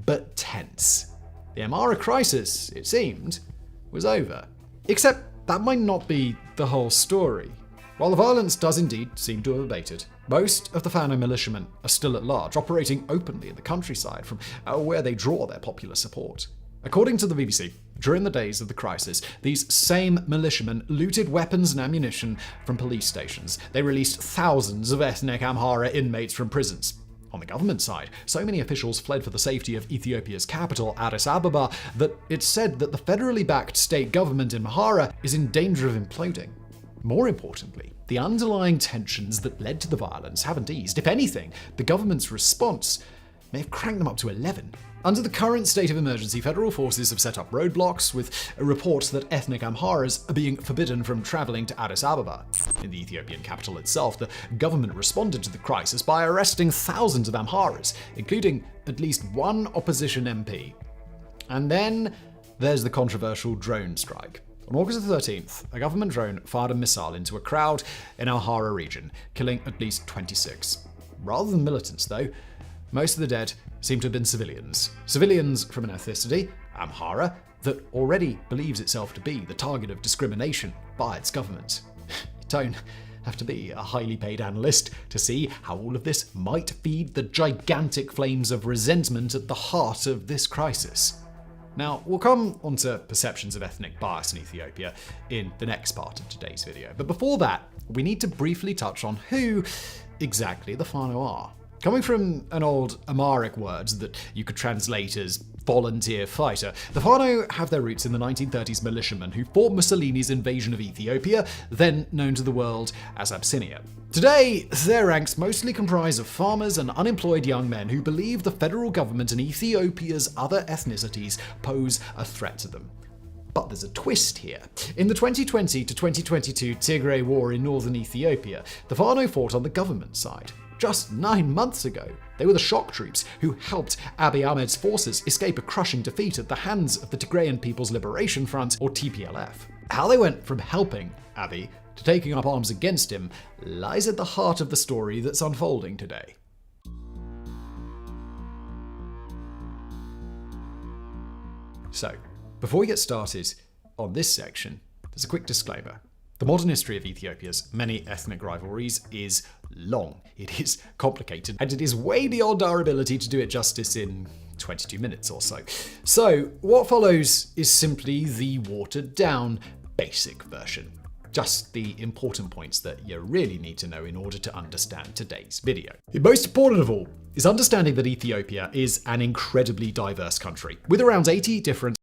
but tense. The Amhara crisis, it seemed, was over. Except that might not be the whole story. While the violence does indeed seem to have abated, most of the Fano militiamen are still at large, operating openly in the countryside from where they draw their popular support. According to the BBC, during the days of the crisis, these same militiamen looted weapons and ammunition from police stations. They released thousands of ethnic Amhara inmates from prisons. On the government side, so many officials fled for the safety of Ethiopia's capital, Addis Ababa, that it's said that the federally backed state government in Amhara is in danger of imploding. More importantly, the underlying tensions that led to the violence haven't eased. If anything, the government's response may have cranked them up to 11. Under the current state of emergency, federal forces have set up roadblocks, with reports that ethnic Amharas are being forbidden from traveling to Addis Ababa. In the Ethiopian capital itself, the government responded to the crisis by arresting thousands of Amharas, including at least one opposition MP. And then there's the controversial drone strike. On August 13th, a government drone fired a missile into a crowd in Amhara region, killing at least 26. Rather than militants, though, most of the dead seem to have been civilians. Civilians from an ethnicity, Amhara, that already believes itself to be the target of discrimination by its government. You don't have to be a highly paid analyst to see how all of this might feed the gigantic flames of resentment at the heart of this crisis. Now, we'll come onto perceptions of ethnic bias in Ethiopia in the next part of today's video. But before that, we need to briefly touch on who exactly the Fano are. Coming from an old Amharic word that you could translate as volunteer fighter, the Fano have their roots in the 1930s militiamen who fought Mussolini's invasion of Ethiopia, then known to the world as Abyssinia. Today, their ranks mostly comprise of farmers and unemployed young men who believe the federal government and Ethiopia's other ethnicities pose a threat to them. But there's a twist here. In the 2020 to 2022 Tigray War in northern Ethiopia, the Fano fought on the government side. Just 9 months ago, they were the shock troops who helped Abiy Ahmed's forces escape a crushing defeat at the hands of the Tigrayan People's Liberation Front, or TPLF. How they went from helping Abiy to taking up arms against him lies at the heart of the story that's unfolding today. So, before we get started on this section, there's a quick disclaimer. The modern history of Ethiopia's many ethnic rivalries is long, it is complicated, and it is way beyond our ability to do it justice in 22 minutes or so. So, what follows is simply the watered-down, basic version. Just the important points that you really need to know in order to understand today's video. The most important of all is understanding that Ethiopia is an incredibly diverse country, with around 80 different